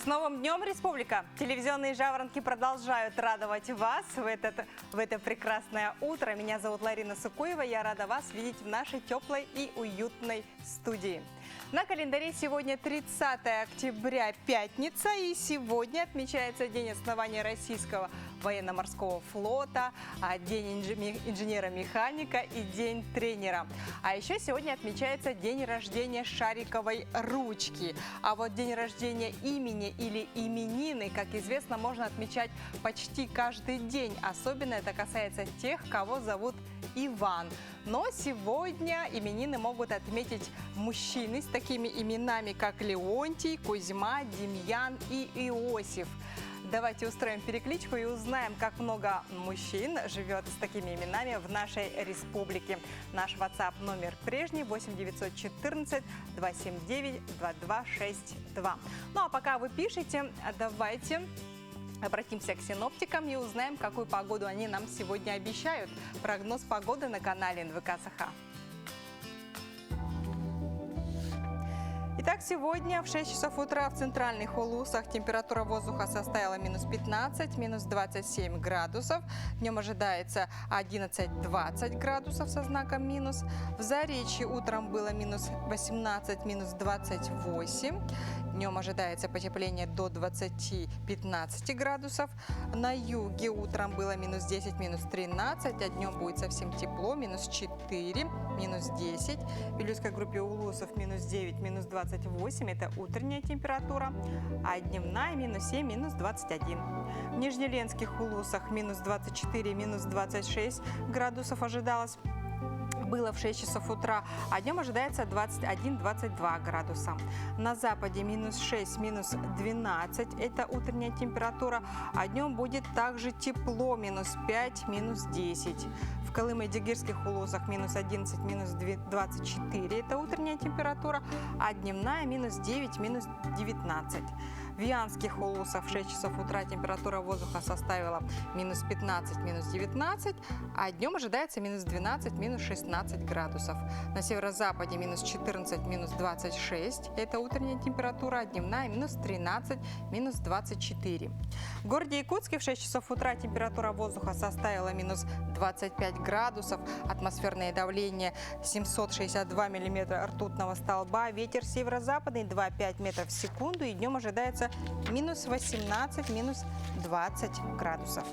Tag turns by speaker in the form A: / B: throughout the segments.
A: С новым днем, Республика! Телевизионные жаворонки продолжают радовать вас в это прекрасное утро. Меня зовут Ларина Сукуева. Я рада вас видеть в нашей теплой и уютной студии. На календаре сегодня 30 октября, пятница, и сегодня отмечается День основания Российского военно-морского флота, День инженера-механика и День тренера. А еще сегодня отмечается день рождения шариковой ручки. А вот день рождения имени или именины, как известно, можно отмечать почти каждый день. Особенно это касается тех, кого зовут Иван. Но сегодня именины могут отметить мужчины с такими именами, как Леонтий, Кузьма, Демьян и Иосиф. Давайте устроим перекличку и узнаем, как много мужчин живет с такими именами в нашей республике. Наш WhatsApp номер прежний 8 914 279 2262. Ну а пока вы пишете, давайте обратимся к синоптикам и узнаем, какую погоду они нам сегодня обещают. Прогноз погоды на канале НВК Саха. Итак, сегодня в 6 часов утра в центральных улусах температура воздуха составила минус 15, минус 27 градусов. Днем ожидается 11-20 градусов со знаком минус. В Заречье утром было минус 18, минус 28. Днем ожидается потепление до 20-15 градусов. На юге утром было минус 10, минус 13, а днем будет совсем тепло, минус 4, минус 10. В Вилюйской группе улусов минус 9, минус 28, это утренняя температура, а дневная минус 7, минус 21. В Нижнеленских улусах минус 24, минус 26 градусов ожидалось. Было в 6 часов утра, а днем ожидается 21-22 градуса. На западе минус 6, минус 12, это утренняя температура, а днем будет также тепло, минус 5, минус 10. В Колымо-Идигирских улусах минус 11, минус 24, это утренняя температура, а дневная минус 9, минус 19. В Вианских улусах в 6 часов утра температура воздуха составила минус 15, минус 19, а днем ожидается минус 12, минус 16 градусов. На северо-западе минус 14, минус 26, это утренняя температура, а дневная минус 13, минус 24. В городе Якутске в 6 часов утра температура воздуха составила минус 25 градусов, атмосферное давление 762 миллиметра ртутного столба, ветер северо-западный 2,5 метров в секунду, и днем ожидается минус 18, минус 20 градусов.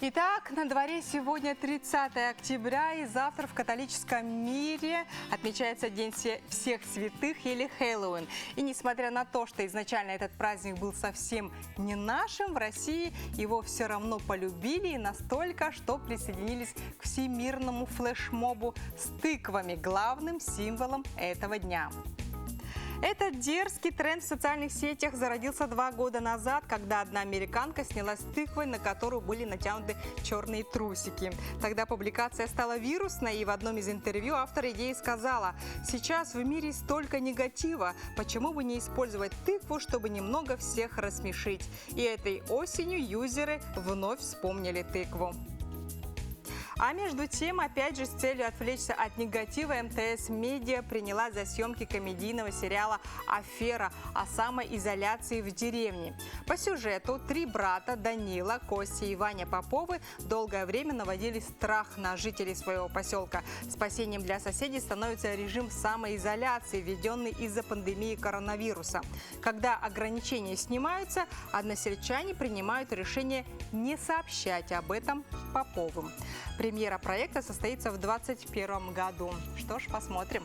A: Итак, на дворе сегодня 30 октября, и завтра в католическом мире отмечается День всех святых или Хэллоуин. И несмотря на то, что изначально этот праздник был совсем не нашим, в России его все равно полюбили и настолько, что присоединились к всемирному флешмобу с тыквами, главным символом этого дня. Этот дерзкий тренд в социальных сетях зародился 2 года назад, когда одна американка снялась с тыквой, на которую были натянуты черные трусики. Тогда публикация стала вирусной, и в одном из интервью автор идеи сказала: «Сейчас в мире столько негатива, почему бы не использовать тыкву, чтобы немного всех рассмешить?» И этой осенью юзеры вновь вспомнили тыкву. А между тем, опять же, с целью отвлечься от негатива, МТС Медиа приняла за съемки комедийного сериала «Афера» о самоизоляции в деревне. По сюжету 3 брата Данила, Костя и Ваня Поповы долгое время наводили страх на жителей своего поселка. Спасением для соседей становится режим самоизоляции, введенный из-за пандемии коронавируса. Когда ограничения снимаются, односельчане принимают решение не сообщать об этом Поповым. Премьера проекта состоится в 2021 году. Что ж, посмотрим.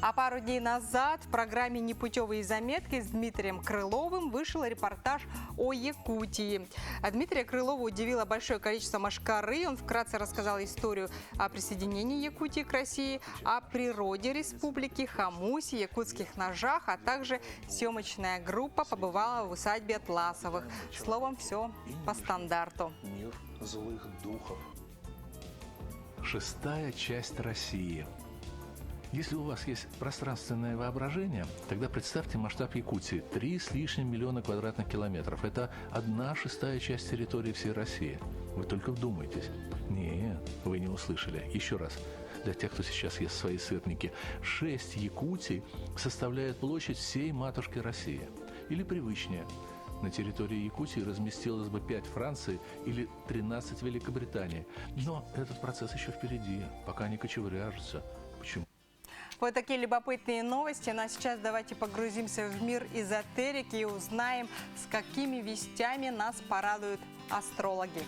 A: А пару дней назад в программе «Непутевые заметки» с Дмитрием Крыловым вышел репортаж о Якутии. Дмитрия Крылова удивило большое количество мошкары. Он вкратце рассказал историю о присоединении Якутии к России, о природе республики, хомусе, якутских ножах, а также съемочная группа побывала в усадьбе Атласовых. Словом, все по стандарту.
B: Мир злых духов. 6-я часть России. Если у вас есть пространственное воображение, тогда представьте масштаб Якутии. 3 с лишним миллиона квадратных километров. Это 1/6 часть территории всей России. Вы только вдумайтесь. Нет, вы не услышали. Еще раз. Для тех, кто сейчас ест свои сырники. 6 Якутий составляют площадь всей матушки России. Или привычнее. На территории Якутии разместилось бы 5 Франции или 13 Великобритании. Но этот процесс еще впереди, пока не кочевряжутся. Почему?
A: Вот такие любопытные новости. Ну а сейчас давайте погрузимся в мир эзотерики и узнаем, с какими вестями нас порадуют астрологи.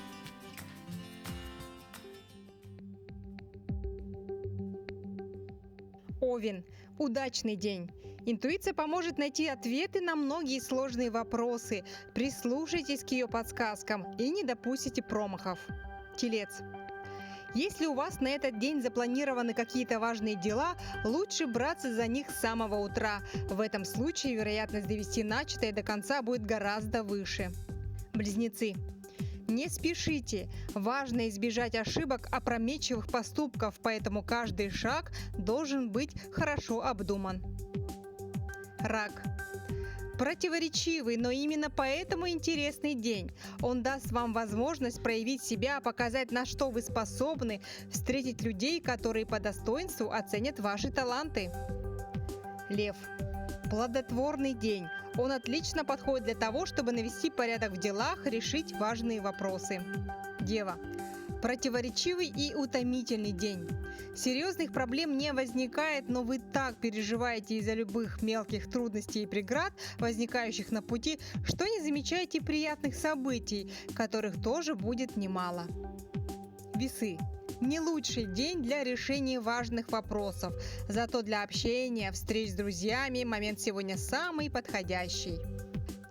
C: Овен. Удачный день. Интуиция поможет найти ответы на многие сложные вопросы. Прислушайтесь к ее подсказкам и не допустите промахов. Телец. Если у вас на этот день запланированы какие-то важные дела, лучше браться за них с самого утра. В этом случае вероятность довести начатое до конца будет гораздо выше. Близнецы. Не спешите. Важно избежать ошибок, опрометчивых поступков, поэтому каждый шаг должен быть хорошо обдуман. Рак. Противоречивый, но именно поэтому интересный день. Он даст вам возможность проявить себя, показать, на что вы способны, встретить людей, которые по достоинству оценят ваши таланты. Лев. Плодотворный день. Он отлично подходит для того, чтобы навести порядок в делах, решить важные вопросы. Дева. Противоречивый и утомительный день. Серьезных проблем не возникает, но вы так переживаете из-за любых мелких трудностей и преград, возникающих на пути, что не замечаете приятных событий, которых тоже будет немало. Весы. Не лучший день для решения важных вопросов, зато для общения, встреч с друзьями момент сегодня самый подходящий.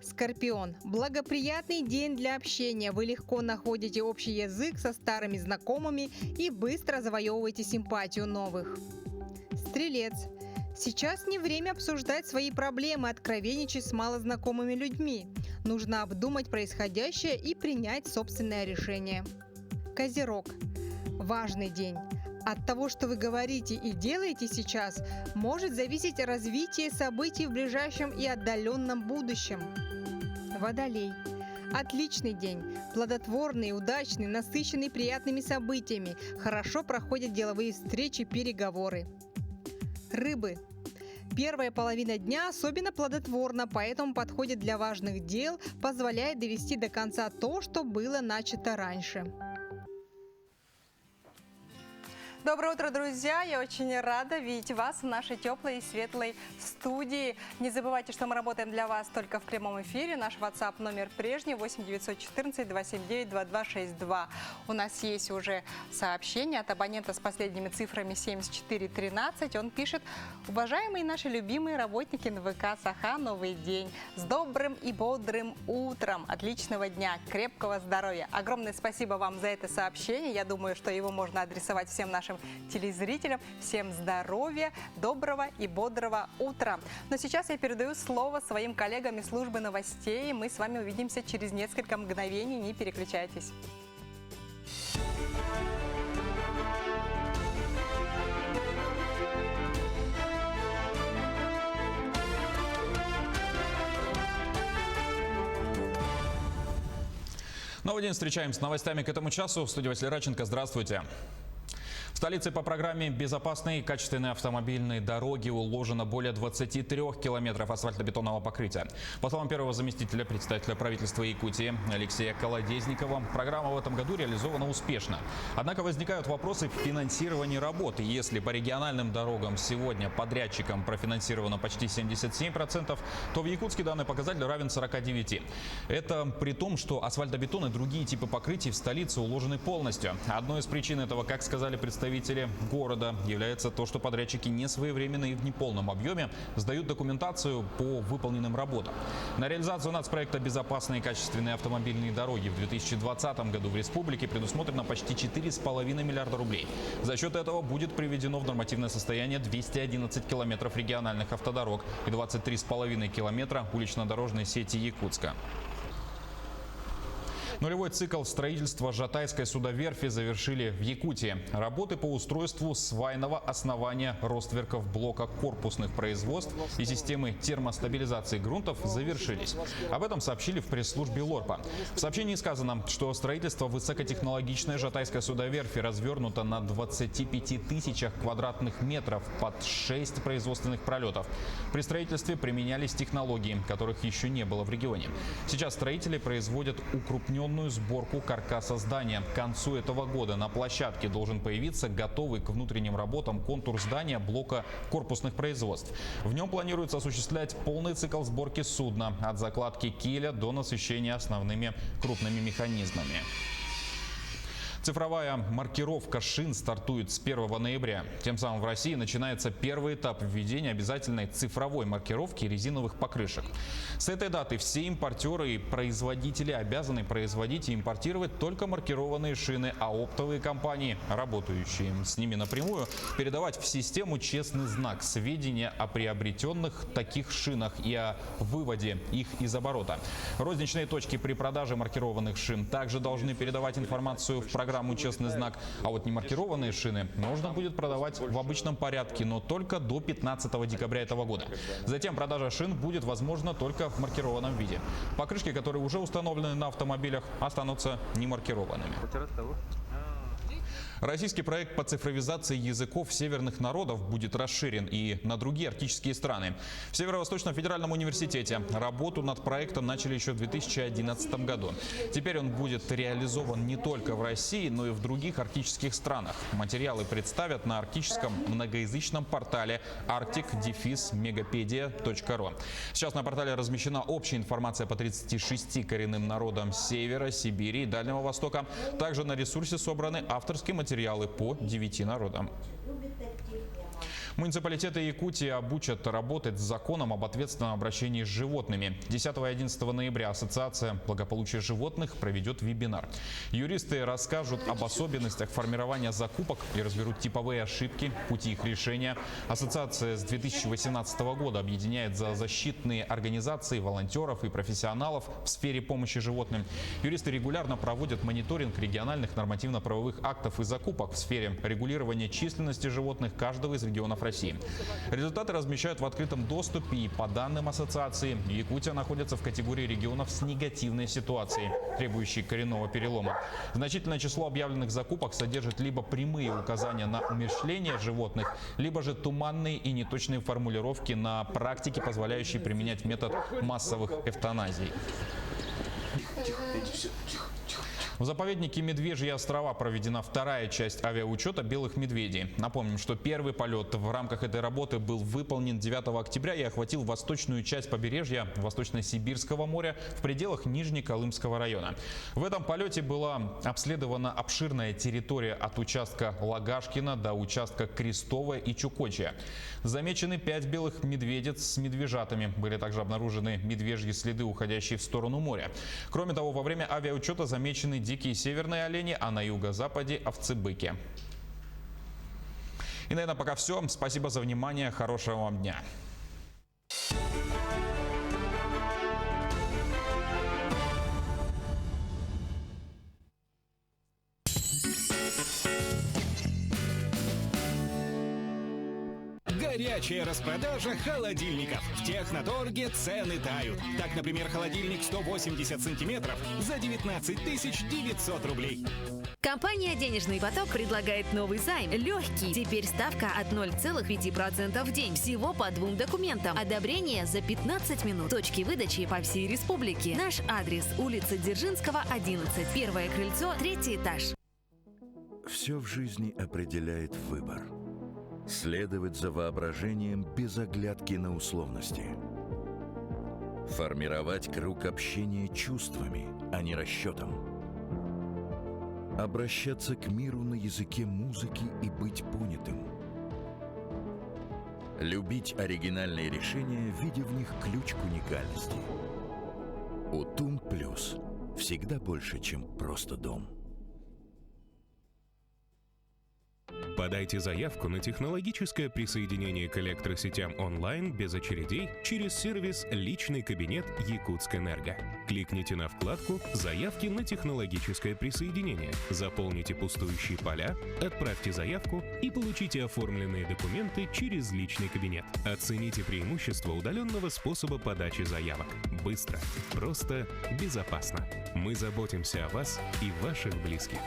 C: Скорпион. Благоприятный день для общения. Вы легко находите общий язык со старыми знакомыми и быстро завоевываете симпатию новых. Стрелец. Сейчас не время обсуждать свои проблемы, откровенничать с малознакомыми людьми. Нужно обдумать происходящее и принять собственное решение. Козерог. Важный день. От того, что вы говорите и делаете сейчас, может зависеть развитие событий в ближайшем и отдаленном будущем. Водолей. Отличный день. Плодотворный, удачный, насыщенный приятными событиями. Хорошо проходят деловые встречи, переговоры. Рыбы. Первая половина дня особенно плодотворна, поэтому подходит для важных дел, позволяет довести до конца то, что было начато раньше.
A: Доброе утро, друзья! Я очень рада видеть вас в нашей теплой и светлой студии. Не забывайте, что мы работаем для вас только в прямом эфире. Наш WhatsApp номер прежний 8 914 279 2262. У нас есть уже сообщение от абонента с последними цифрами 7413. Он пишет: уважаемые наши любимые работники НВК «Саха», новый день. С добрым и бодрым утром. Отличного дня, крепкого здоровья. Огромное спасибо вам за это сообщение. Я думаю, что его можно адресовать всем нашим телезрителям. Всем здоровья, доброго и бодрого утра. Но сейчас я передаю слово своим коллегам из службы новостей. Мы с вами увидимся через несколько мгновений. Не переключайтесь.
D: Новый день встречаем с новостями к этому часу. В студии Василий Радченко. Здравствуйте. В столице по программе «Безопасные и качественные автомобильные дороги» уложено более 23 километров асфальтобетонного покрытия. По словам первого заместителя председателя правительства Якутии Алексея Колодезникова, программа в этом году реализована успешно. Однако возникают вопросы в финансировании работы. Если по региональным дорогам сегодня подрядчикам профинансировано почти 77%, то в Якутске данный показатель равен 49%. Это при том, что асфальтобетон и другие типы покрытий в столице уложены полностью. Одной из причин этого, как сказали представители города, является то, что подрядчики не своевременно и в неполном объеме сдают документацию по выполненным работам. На реализацию нацпроекта «Безопасные и качественные автомобильные дороги» в 2020 году в республике предусмотрено почти 4,5 миллиарда рублей. За счет этого будет приведено в нормативное состояние 211 километров региональных автодорог и 23,5 километра улично-дорожной сети Якутска. Нулевой цикл строительства Жатайской судоверфи завершили в Якутии. Работы по устройству свайного основания ростверков блока корпусных производств и системы термостабилизации грунтов завершились. Об этом сообщили в пресс-службе ЛОРПа. В сообщении сказано, что строительство высокотехнологичной Жатайской судоверфи развернуто на 25 тысячах квадратных метров под 6 производственных пролетов. При строительстве применялись технологии, которых еще не было в регионе. Сейчас строители производят укрупненную сборку каркаса здания. К концу этого года на площадке должен появиться готовый к внутренним работам контур здания блока корпусных производств. В нем планируется осуществлять полный цикл сборки судна от закладки киля до насыщения основными крупными механизмами. Цифровая маркировка шин стартует с 1 ноября. Тем самым в России начинается первый этап введения обязательной цифровой маркировки резиновых покрышек. С этой даты все импортеры и производители обязаны производить и импортировать только маркированные шины, а оптовые компании, работающие с ними напрямую, передавать в систему «Честный знак» сведения о приобретенных таких шинах и о выводе их из оборота. Розничные точки при продаже маркированных шин также должны передавать информацию в программу «Честный знак», а вот немаркированные шины можно будет продавать в обычном порядке, но только до 15 декабря этого года. Затем продажа шин будет возможна только в маркированном виде. Покрышки, которые уже установлены на автомобилях, останутся немаркированными. Российский проект по цифровизации языков северных народов будет расширен и на другие арктические страны. В Северо-Восточном федеральном университете работу над проектом начали еще в 2011 году. Теперь он будет реализован не только в России, но и в других арктических странах. Материалы представят на арктическом многоязычном портале arctic-megapedia.ru. Сейчас на портале размещена общая информация по 36 коренным народам Севера, Сибири и Дальнего Востока. Также на ресурсе собраны авторские материалы по 9 народам. Муниципалитеты Якутии обучат работать с законом об ответственном обращении с животными. 10 и 11 ноября Ассоциация благополучия животных проведет вебинар. Юристы расскажут об особенностях формирования закупок и разберут типовые ошибки, пути их решения. Ассоциация с 2018 года объединяет зоозащитные организации, волонтеров и профессионалов в сфере помощи животным. Юристы регулярно проводят мониторинг региональных нормативно-правовых актов и закупок в сфере регулирования численности животных каждого из регионов России. Результаты размещают в открытом доступе, и по данным ассоциации, Якутия находится в категории регионов с негативной ситуацией, требующей коренного перелома. Значительное число объявленных закупок содержит либо прямые указания на умерщвление животных, либо же туманные и неточные формулировки на практике, позволяющие применять метод массовых эвтаназий. В заповеднике Медвежьи острова проведена вторая часть авиаучета белых медведей. Напомним, что первый полет в рамках этой работы был выполнен 9 октября и охватил восточную часть побережья Восточно-Сибирского моря в пределах Нижнеколымского района. В этом полете была обследована обширная территория от участка Лагашкина до участка Крестовая и Чукочья. Замечены 5 белых медведиц с медвежатами. Были также обнаружены медвежьи следы, уходящие в сторону моря. Кроме того, во время авиаучета замечены дикие северные олени, а на юго-западе овцы-быки. И на этом пока все. Спасибо за внимание. Хорошего вам дня.
E: Горячая распродажа холодильников. В Техноторге цены тают. Так, например, холодильник 180 сантиметров за 19 900 рублей.
F: Компания «Денежный поток» предлагает новый займ. Легкий. Теперь ставка от 0,5% в день. Всего по 2 документам. Одобрение за 15 минут. Точки выдачи по всей республике. Наш адрес – улица Дзержинского, 11. Первое крыльцо, 3-й этаж.
G: Все в жизни определяет выбор. Следовать за воображением без оглядки на условности. Формировать круг общения чувствами, а не расчетом. Обращаться к миру на языке музыки и быть понятым. Любить оригинальные решения, видя в них ключ к уникальности. УТУМ Плюс. Всегда больше, чем просто дом.
H: Подайте заявку на технологическое присоединение к электросетям онлайн без очередей через сервис «Личный кабинет Якутскэнерго». Кликните на вкладку «Заявки на технологическое присоединение», заполните пустующие поля, отправьте заявку и получите оформленные документы через личный кабинет. Оцените преимущества удаленного способа подачи заявок. Быстро, просто, безопасно. Мы заботимся о вас и ваших близких.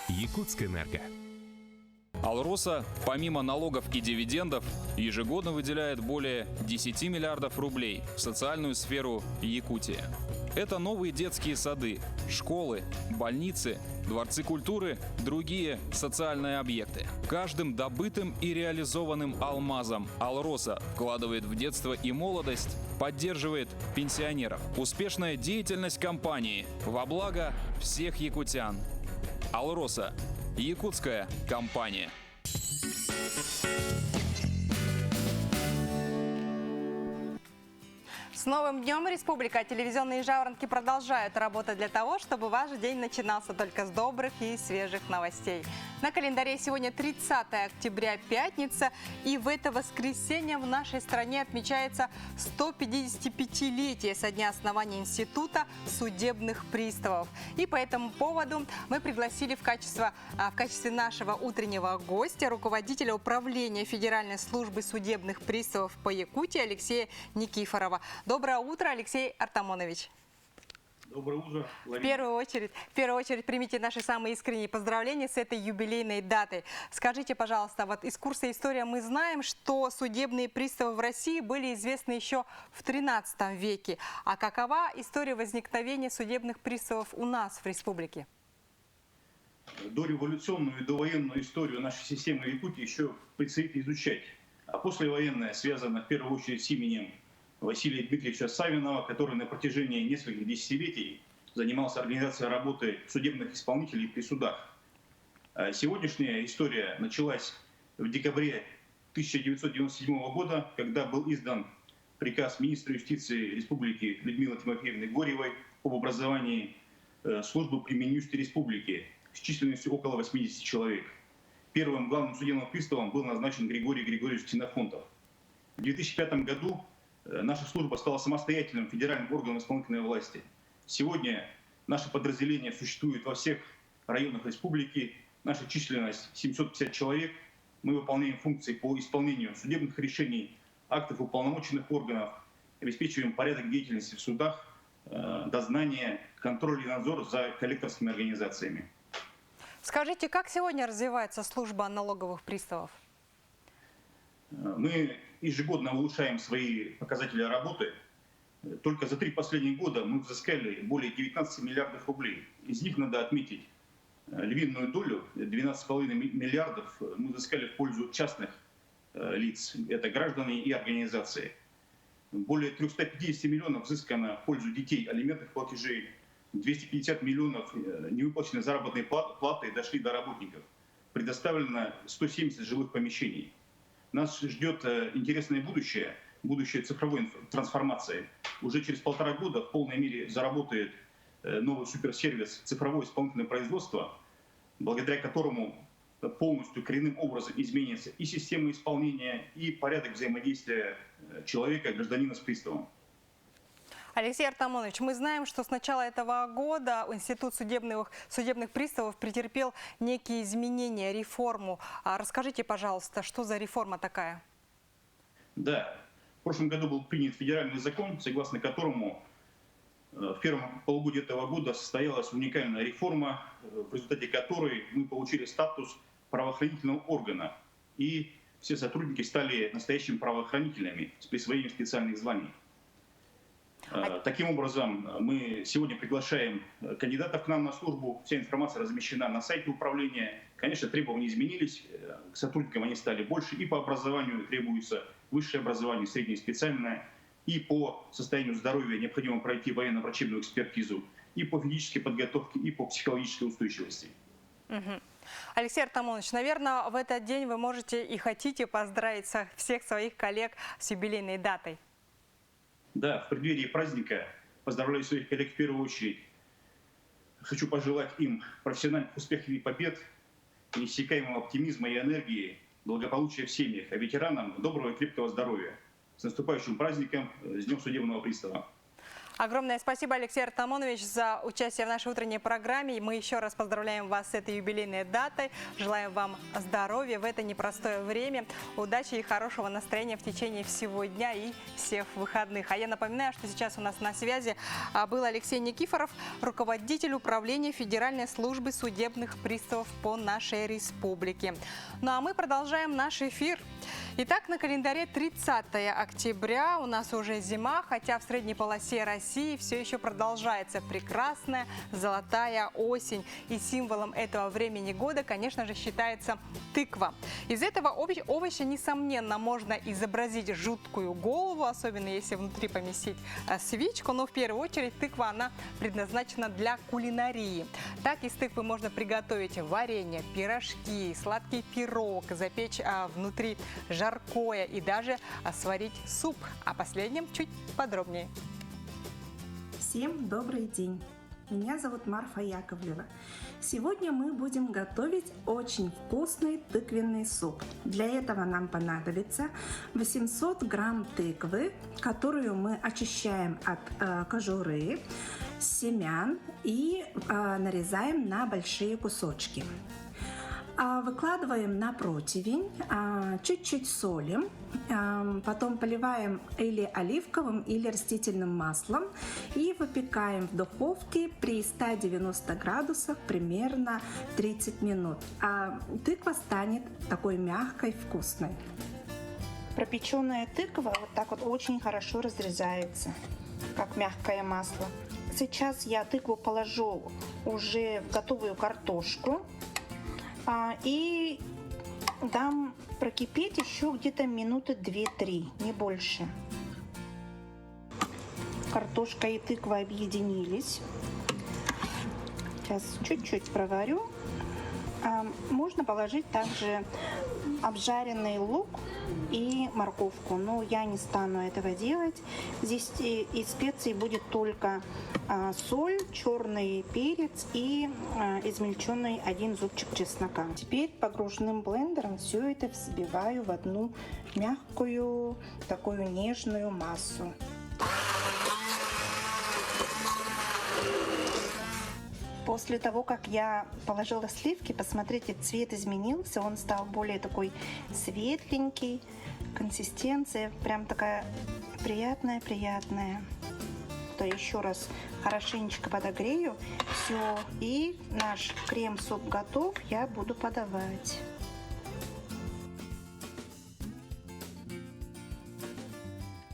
H: Якутскэнерго.
I: «Алроса» помимо налогов и дивидендов ежегодно выделяет более 10 миллиардов рублей в социальную сферу Якутии. Это новые детские сады, школы, больницы, дворцы культуры, другие социальные объекты. Каждым добытым и реализованным алмазом «Алроса» вкладывает в детство и молодость, поддерживает пенсионеров. Успешная деятельность компании во благо всех якутян. «Алроса» – якутская компания.
A: С новым днем, Республика! Телевизионные жаворонки продолжают работать для того, чтобы ваш день начинался только с добрых и свежих новостей. На календаре сегодня 30 октября, пятница, и в это воскресенье в нашей стране отмечается 155-летие со дня основания Института судебных приставов. И по этому поводу мы пригласили в качестве нашего утреннего гостя руководителя управления Федеральной службы судебных приставов по Якутии Алексея Никифорова. Доброе утро, Алексей Артамонович.
J: Доброе утро,
A: В первую очередь примите наши самые искренние поздравления с этой юбилейной датой. Скажите, пожалуйста, вот из курса «История» мы знаем, что судебные приставы в России были известны еще в XIII веке. А какова история возникновения судебных приставов у нас в республике?
J: Дореволюционную и довоенную историю нашей системы в Якутии еще предстоит изучать. А послевоенная связана в первую очередь с именем Василия Дмитриевича Савинова, который на протяжении нескольких десятилетий занимался организацией работы судебных исполнителей при судах. Сегодняшняя история началась в декабре 1997 года, когда был издан приказ министра юстиции Республики Людмилы Тимофеевны Горьевой об образовании службы при Минюсте Республики с численностью около 80 человек. Первым главным судебным приставом был назначен Григорий Григорьевич Ксенофонтов. В 2005 году наша служба стала самостоятельным федеральным органом исполнительной власти. Сегодня наше подразделение существует во всех районах республики. Наша численность 750 человек. Мы выполняем функции по исполнению судебных решений, актов уполномоченных органов, обеспечиваем порядок деятельности в судах, дознание, контроль и надзор за коллекторскими организациями.
A: Скажите, как сегодня развивается служба налоговых приставов?
J: Мы ежегодно улучшаем свои показатели работы. Только за 3 последних года мы взыскали более 19 миллиардов рублей. Из них надо отметить львиную долю, 12,5 миллиардов мы взыскали в пользу частных лиц. Это граждане и организации. Более 350 миллионов взыскано в пользу детей алиментных платежей. 250 миллионов невыплаченной заработной платы дошли до работников. Предоставлено 170 жилых помещений. Нас ждет интересное будущее, будущее цифровой трансформации. Уже через 1,5 года в полной мере заработает новый суперсервис «Цифровое исполнительное производство», благодаря которому полностью коренным образом изменится и система исполнения, и порядок взаимодействия человека, гражданина с приставом.
A: Алексей Артамонович, мы знаем, что с начала этого года Институт судебных приставов претерпел некие изменения, реформу. Расскажите, пожалуйста, что за реформа такая?
J: Да, в прошлом году был принят федеральный закон, согласно которому в первом полугодии этого года состоялась уникальная реформа, в результате которой мы получили статус правоохранительного органа. И все сотрудники стали настоящими правоохранителями с присвоением специальных званий. Таким образом, мы сегодня приглашаем кандидатов к нам на службу. Вся информация размещена на сайте управления. Конечно, требования изменились. К сотрудникам они стали больше. И по образованию требуется высшее образование, среднее специальное. И по состоянию здоровья необходимо пройти военно-врачебную экспертизу. И по физической подготовке, и по психологической устойчивости.
A: Алексей Артамонович, наверное, в этот день вы можете и хотите поздравить всех своих коллег с юбилейной датой.
J: Да, в преддверии праздника поздравляю своих коллег в первую очередь. Хочу пожелать им профессиональных успехов и побед. неиссякаемого оптимизма и энергии, благополучия в семьях, а ветеранам доброго и крепкого здоровья. С наступающим праздником, с Днем судебного пристава.
A: Огромное спасибо, Алексей Артамонович, за участие в нашей утренней программе. Мы еще раз поздравляем вас с этой юбилейной датой. Желаем вам здоровья в это непростое время, удачи и хорошего настроения в течение всего дня и всех выходных. А я напоминаю, что сейчас у нас на связи был Алексей Никифоров, руководитель управления Федеральной службы судебных приставов по нашей республике. Ну а мы продолжаем наш эфир. Итак, на календаре 30 октября, у нас уже зима, хотя в средней полосе России все еще продолжается прекрасная золотая осень. И символом этого времени года, конечно же, считается тыква. Из этого овоща, несомненно, можно изобразить жуткую голову, особенно если внутри поместить свечку. Но в первую очередь тыква, она предназначена для кулинарии. Так, из тыквы можно приготовить варенье, пирожки, сладкий пирог, запечь внутри жаркое и даже сварить суп. О последнем чуть подробнее.
K: Всем добрый день! Меня зовут Марфа Яковлева. Сегодня мы будем готовить очень вкусный тыквенный суп. Для этого нам понадобится 800 грамм тыквы, которую мы очищаем от кожуры, семян и нарезаем на большие кусочки. Выкладываем на противень, чуть-чуть солим, потом поливаем или оливковым, или растительным маслом и выпекаем в духовке при 190 градусах примерно 30 минут. А тыква станет такой мягкой, вкусной.
L: Пропеченная тыква вот так вот очень хорошо разрезается, как мягкое масло. Сейчас я тыкву положу уже в готовую картошку. И дам прокипеть еще где-то минуты 2-3, не больше. Картошка и тыква объединились. Сейчас чуть-чуть проварю. Можно положить также обжаренный лук и морковку, но я не стану этого делать. Здесь из специй будет только соль, черный перец и измельченный 1 зубчик чеснока. Теперь погруженным блендером все это взбиваю в одну мягкую, такую нежную массу. После того, как я положила сливки, посмотрите, цвет изменился, он стал более такой светленький, консистенция прям такая приятная. То еще раз хорошенечко подогрею все, и наш крем-суп готов, я буду подавать.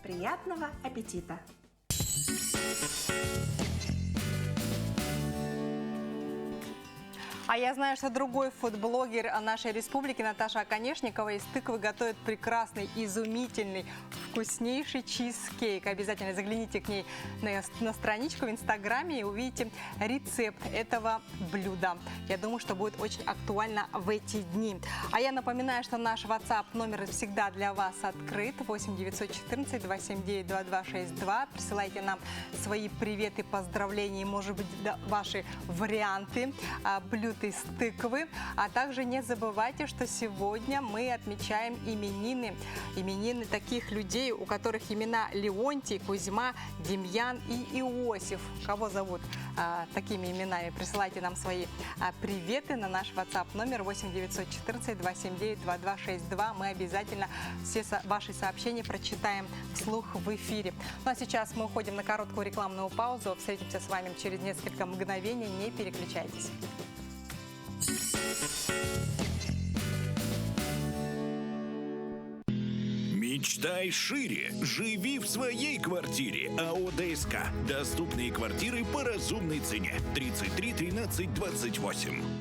K: Приятного аппетита!
A: А я знаю, что другой фудблогер нашей республики Наташа Оконешникова из тыквы готовит прекрасный, изумительный, вкуснейший чизкейк. Обязательно загляните к ней на страничку в Инстаграме и увидите рецепт этого блюда. Я думаю, что будет очень актуально в эти дни. А я напоминаю, что наш WhatsApp номер всегда для вас открыт. 8 914 279 2262. Присылайте нам свои приветы, поздравления и, может быть, ваши варианты блюд из тыквы. А также не забывайте, что сегодня мы отмечаем именины таких людей, у которых имена Леонтий, Кузьма, Демьян и Иосиф. Кого зовут такими именами? Присылайте нам свои приветы на наш WhatsApp номер 8 914 279 2262. Мы обязательно все ваши сообщения прочитаем вслух в эфире. Ну а сейчас мы уходим на короткую рекламную паузу. Встретимся с вами через несколько мгновений. Не переключайтесь.
E: Мечтай шире. Живи в своей квартире. АО ДСК. Доступные квартиры по разумной цене. 33 13 28.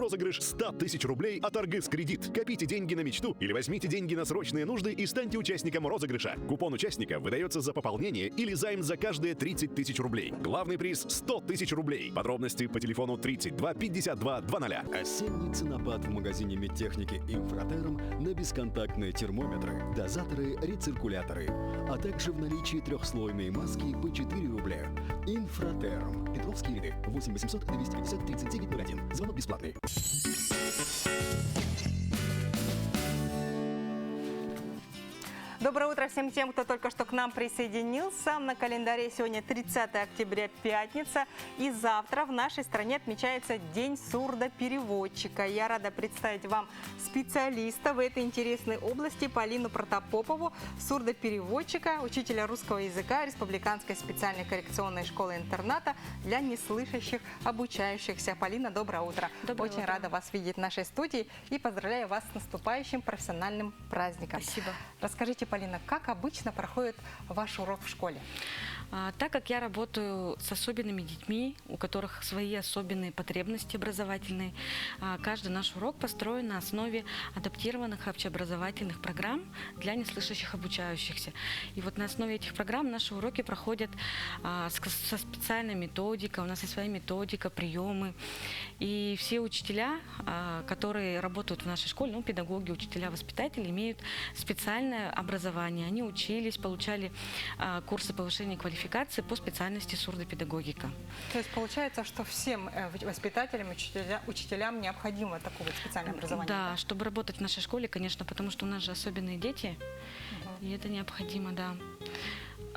M: Розыгрыш 100 тысяч рублей от Аргыс Кредит. Копите деньги на мечту или возьмите деньги на срочные нужды и станьте участником розыгрыша. Купон участника выдается за пополнение или займ за каждые 30 тысяч рублей. Главный приз 100 тысяч рублей. Подробности по телефону 32 52 00.
N: Осенний ценопад в магазине медтехники «Инфратерм» на бесконтактные термометры, дозаторы, рециркуляторы, а также в наличии трехслойные маски по 4 рубля. «Инфратерм». Петровские ряды. 8 800 250 3901. Звонок бесплатный.
A: Доброе утро всем тем, кто только что к нам присоединился. На календаре сегодня 30 октября, пятница. И завтра в нашей стране отмечается День сурдопереводчика. Я рада представить вам специалиста в этой интересной области Полину Протопопову, сурдопереводчика, учителя русского языка Республиканской специальной коррекционной школы-интерната для неслышащих обучающихся. Полина, доброе утро.
O: Доброе
A: Очень
O: утро.
A: рада вас видеть в нашей студии и поздравляю вас с наступающим профессиональным праздником.
O: Спасибо.
A: Расскажите, Полина, как обычно проходит ваш урок в школе?
O: Так как я работаю с особенными детьми, у которых свои особенные потребности образовательные, каждый наш урок построен на основе адаптированных общеобразовательных программ для неслышащих обучающихся. И вот на основе этих программ наши уроки проходят со специальной методикой, у нас есть своя методика, приемы. И все учителя, которые работают в нашей школе, педагоги, учителя, воспитатели, имеют специальное образование. Они учились, получали курсы повышения квалификации по специальности сурдопедагогика.
A: То есть получается, что всем воспитателям, учителям необходимо такое вот специальное образование?
O: Да, чтобы работать в нашей школе, конечно, потому что у нас же особенные дети, и это необходимо, да.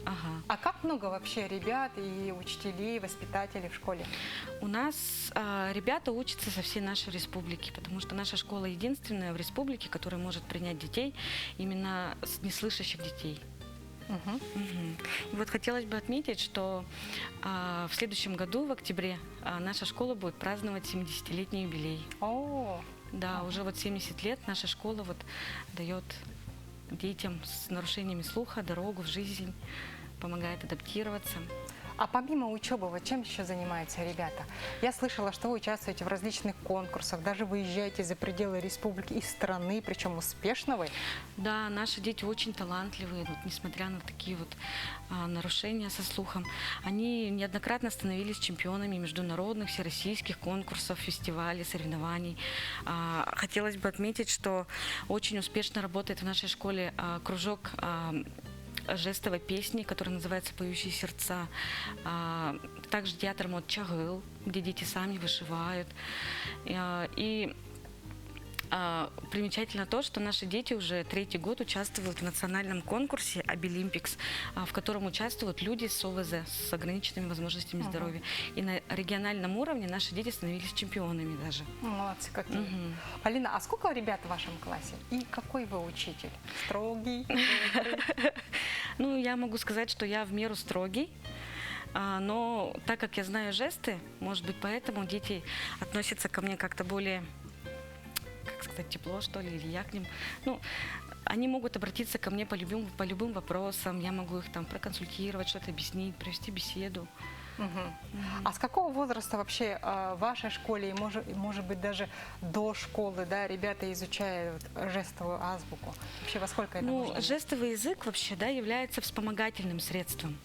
O: Ага.
A: А как много вообще ребят и учителей, воспитателей в школе?
O: У нас ребята учатся со всей нашей республики, потому что наша школа единственная в республике, которая может принять детей, именно неслышащих детей. И вот хотелось бы отметить, что в следующем году, в октябре, наша школа будет праздновать 70-летний юбилей. Да, уже вот 70 лет наша школа вот дает детям с нарушениями слуха дорогу в жизнь, помогает адаптироваться.
A: А помимо учебы, вот чем еще занимаются ребята? Я слышала, что вы участвуете в различных конкурсах, даже выезжаете за пределы республики и страны, причем успешно вы.
O: Да, наши дети очень талантливые, вот, несмотря на такие вот нарушения со слухом. Они неоднократно становились чемпионами международных, всероссийских конкурсов, фестивалей, соревнований. Хотелось бы отметить, что очень успешно работает в нашей школе кружок жестовой песни, которая называется «Поющие сердца». Также театр мод Чагыл, где дети сами вышивают. И примечательно то, что наши дети уже 3-й год участвуют в национальном конкурсе «Обилимпикс», в котором участвуют люди с ОВЗ, с ограниченными возможностями здоровья. И на региональном уровне наши дети становились чемпионами даже.
A: Молодцы какие. Полина, а сколько ребят в вашем классе? И какой вы учитель? Строгий?
O: Ну, я могу сказать, что я в меру строгий. Но так как я знаю жесты, может быть, поэтому дети относятся ко мне как-то более, как сказать, тепло, что ли, или я к ним. Ну, они могут обратиться ко мне по любым вопросам, я могу их там проконсультировать, что-то объяснить, провести беседу.
A: А с какого возраста вообще в вашей школе, и может быть даже до школы, да, ребята изучают жестовую азбуку? Вообще во сколько это нужно?
O: Жестовый язык вообще, да, является вспомогательным средством.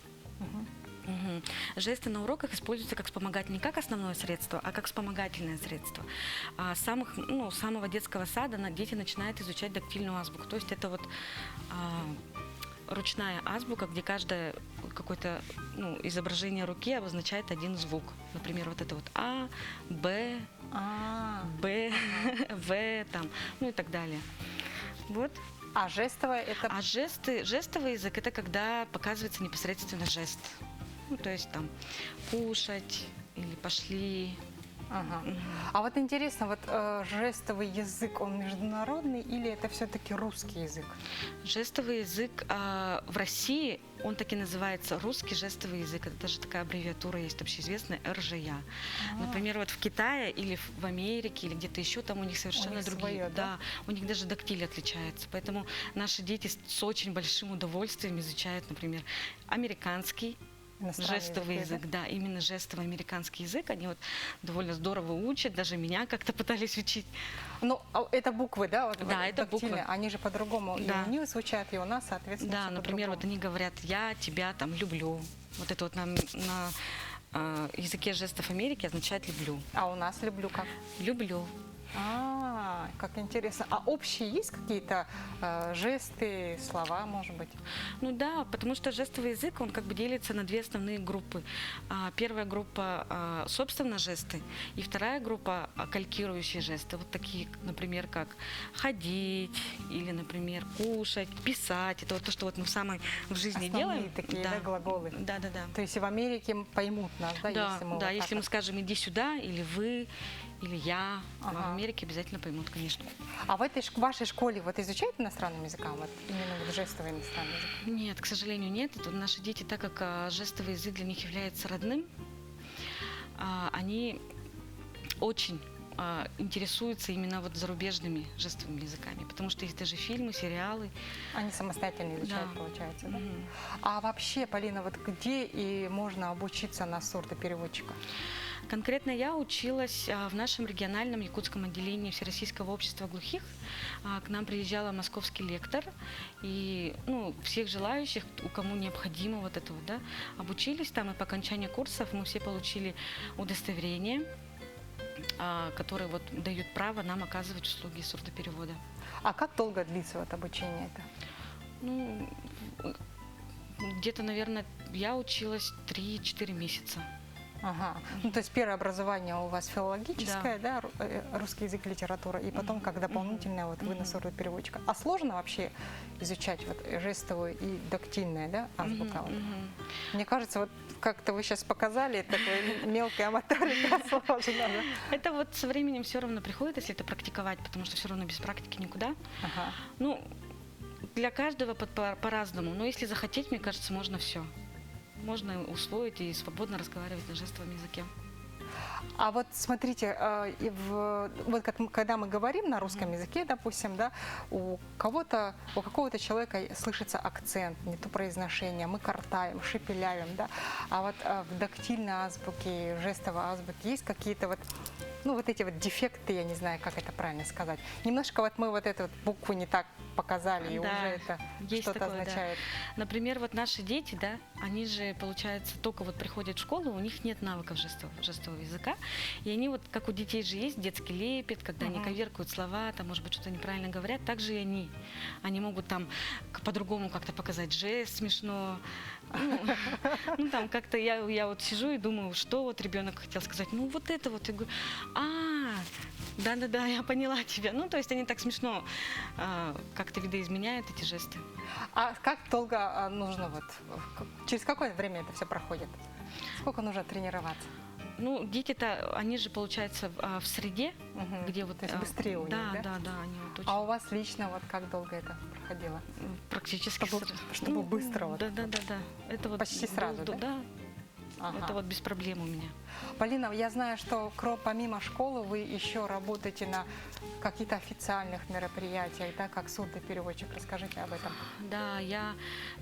O: Жесты на уроках используются как вспомогательные, не как основное средство, а как вспомогательное средство. С самого детского сада дети начинают изучать дактильную азбуку. То есть это вот ручная азбука, где каждое какое-то изображение руки обозначает один звук. Например, вот это вот А, Б, Б, В, там, и так далее. Вот.
A: А жестовое это?
O: А жестовый язык — это когда показывается непосредственно жест. То есть там кушать или пошли.
A: А вот интересно, вот жестовый язык, он международный или это все-таки русский язык?
O: Жестовый язык в России, он таки называется русский жестовый язык. Это даже такая аббревиатура есть общеизвестная РЖЯ. Например, вот в Китае или в Америке или где-то еще, там у них совершенно другие.
A: Свое, да?
O: У них даже дактиль отличается. Поэтому наши дети с очень большим удовольствием изучают, например, американский
A: Иностранный
O: жестовый
A: язык,
O: язык, да, именно жестовый американский язык. Они вот довольно здорово учат, даже меня как-то пытались учить.
A: Ну, это буквы, да? Вот,
O: Да, это буквы.
A: Они же по-другому
O: Да.
A: и у них звучат, и у нас, соответственно,
O: Да,
A: всё
O: например, вот
A: по-другому.
O: они говорят: я тебя там люблю. Вот это вот на языке жестов Америки означает люблю.
A: А у нас люблю как?
O: Люблю.
A: Как интересно. А общие есть какие-то жесты, слова, может быть?
O: Ну да, потому что жестовый язык, он как бы делится на две основные группы. Первая группа, собственно, жесты, и вторая группа калькирующие жесты. Вот такие, например, как ходить, или, например, кушать, писать. Это вот то, что вот мы в жизни
A: Основные
O: делаем.
A: такие, да, глаголы.
O: Да.
A: То есть и в Америке поймут нас, да,
O: Да,
A: если мы
O: да,
A: вот
O: если
A: так
O: мы
A: вот.
O: скажем «иди сюда», или «вы», или «я», в
A: Ага.
O: Америке обязательно поймут, конечно.
A: А в этой вашей школе вот изучают иностранным языкам, вот именно вот жестовый иностранный язык?
O: Нет, к сожалению, нет. Это наши дети, так как жестовый язык для них является родным, они очень интересуются именно вот зарубежными жестовыми языками, потому что есть даже фильмы, сериалы.
A: Они самостоятельно изучают,
O: Да.
A: получается, да?
O: Мгм.
A: А вообще, Полина, вот где и можно обучиться на сурдопереводчика?
O: Конкретно я училась в нашем региональном якутском отделении Всероссийского общества глухих. К нам приезжал московский лектор, и всех желающих, у кому необходимо вот это вот, да, обучились там, и по окончании курсов мы все получили удостоверение, которые вот дают право нам оказывать услуги сурдоперевода.
A: А как долго длится вот обучение это?
O: Ну, где-то, наверное, я училась 3-4 месяца.
A: Ага. Ну, то есть первое образование у вас филологическое, да, русский язык, литература, и потом как дополнительное вот вы на сурдопереводчика. А сложно вообще изучать вот жестовую и дактильное, да, азбука? Вот? Мне кажется, вот как-то вы сейчас показали, такое мелкая моторика сложно, да?
O: Это вот со временем все равно приходит, если это практиковать, потому что все равно без практики никуда.
A: Ага.
O: Ну, для каждого по-разному, но если захотеть, мне кажется, можно все. Можно усвоить и свободно разговаривать на жестовом языке.
A: А вот смотрите, вот когда мы говорим на русском языке, допустим, да, у какого-то человека слышится акцент, не то произношение, мы картаем, шепелявим, да, а вот в дактильной азбуке, жестовой азбуке есть какие-то вот, вот эти вот дефекты, я не знаю, как это правильно сказать. Немножко вот мы вот эту вот букву не так показали, и
O: Да,
A: уже это
O: есть
A: что-то
O: такое, да.
A: означает.
O: Например, вот наши дети, да, они же, получается, только вот приходят в школу, у них нет навыков жестового языка, и они вот, как у детей же есть детский лепет, когда они коверкают слова, там, может быть, что-то неправильно говорят, так же и они. Они могут там по-другому как-то показать жест смешно. Ну, там как-то я вот сижу и думаю, что вот ребенок хотел сказать. Ну, вот это вот. Я говорю, да-да-да, я поняла тебя. Ну, то есть они так смешно как-то видоизменяют эти жесты.
A: А как долго нужно, вот, через какое время это все проходит? Сколько нужно тренироваться?
O: Ну, дети-то, они же, получается, в среде, где вот...
A: То есть быстрее у них, да?
O: Да, они вот очень...
A: А у вас лично вот как долго это проходило?
O: Практически
A: чтобы быстро вот.
O: Да. Это вот
A: почти сразу, да?
O: Да.
A: Ага.
O: Это вот без проблем у меня.
A: Полина, я знаю, что помимо школы вы еще работаете на каких-то официальных мероприятиях, да, как сурдопереводчик. Расскажите об этом.
O: Да, я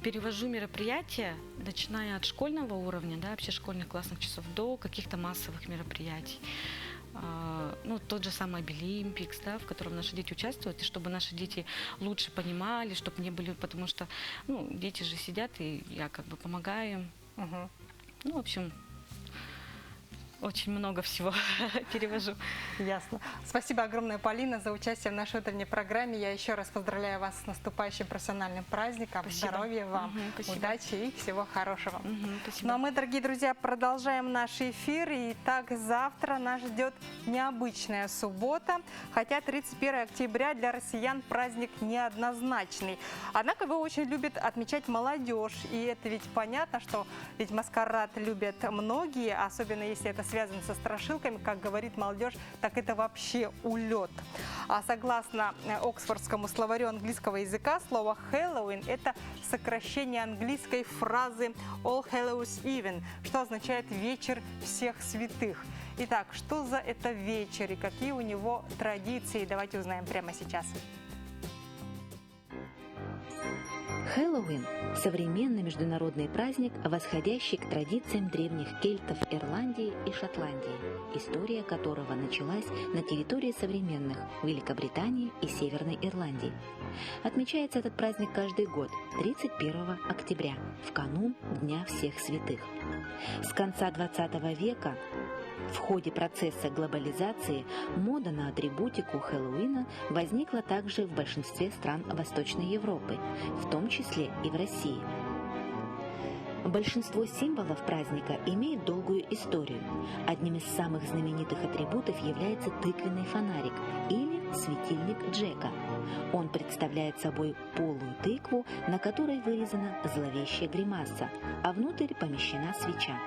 O: перевожу мероприятия, начиная от школьного уровня, да, общешкольных классных часов, до каких-то массовых мероприятий. Ну, тот же самый Обилимпикс, да, в котором наши дети участвуют, и чтобы наши дети лучше понимали, чтобы не были, потому что, дети же сидят, и я как бы помогаю им. Ну, в общем, очень много всего перевожу.
A: Ясно. Спасибо огромное, Полина, за участие в нашей утренней программе. Я еще раз поздравляю вас с наступающим профессиональным праздником.
O: Спасибо.
A: Здоровья вам,
O: Спасибо.
A: удачи и всего хорошего.
O: Спасибо.
A: Ну а мы, дорогие друзья, продолжаем наш эфир. Итак, завтра нас ждет необычная суббота, хотя 31 октября для россиян праздник неоднозначный. Однако его очень любит отмечать молодежь. И это ведь понятно, что ведь маскарад любят многие, особенно если это связано со страшилками, как говорит молодежь, так это вообще улет. А согласно Оксфордскому словарю английского языка, слово «Хэллоуин» – это сокращение английской фразы «All Hallows Even», что означает «вечер всех святых». Итак, что за это вечер и какие у него традиции, давайте узнаем прямо сейчас.
P: Хэллоуин – современный международный праздник, восходящий к традициям древних кельтов Ирландии и Шотландии, история которого началась на территории современных Великобритании и Северной Ирландии. Отмечается этот праздник каждый год, 31 октября, в канун Дня всех святых. С конца 20 века в ходе процесса глобализации мода на атрибутику Хэллоуина возникла также в большинстве стран Восточной Европы, в том числе и в России. Большинство символов праздника имеет долгую историю. Одним из самых знаменитых атрибутов является тыквенный фонарик или светильник Джека. Он представляет собой полую тыкву, на которой вырезана зловещая гримаса, а внутрь помещена свеча.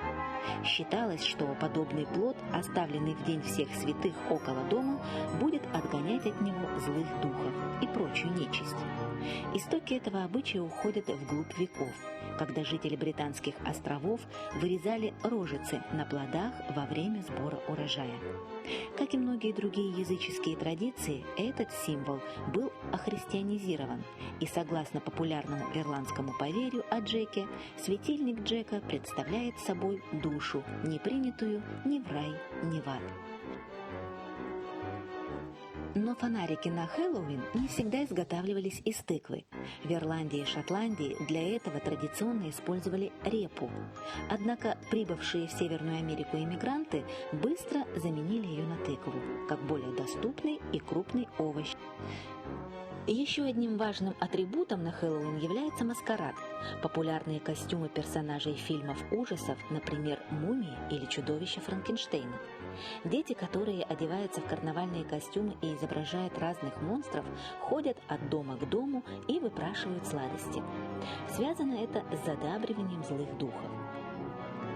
P: Считалось, что подобный плод, оставленный в День всех святых около дома, будет отгонять от него злых духов и прочую нечисть. Истоки этого обычая уходят вглубь веков, когда жители Британских островов вырезали рожицы на плодах во время сбора урожая. Как и многие другие языческие традиции, этот символ был охристианизирован, и согласно популярному ирландскому поверью о Джеке, светильник Джека представляет собой душу, не принятую ни в рай, ни в ад. Но фонарики на Хэллоуин не всегда изготавливались из тыквы. В Ирландии и Шотландии для этого традиционно использовали репу. Однако прибывшие в Северную Америку иммигранты быстро заменили ее на тыкву, как более доступный и крупный овощ. Еще одним важным атрибутом на Хэллоуин является маскарад. Популярные костюмы персонажей фильмов ужасов, например, «Мумии» или «Чудовище Франкенштейна». Дети, которые одеваются в карнавальные костюмы и изображают разных монстров, ходят от дома к дому и выпрашивают сладости. Связано это с задабриванием злых духов.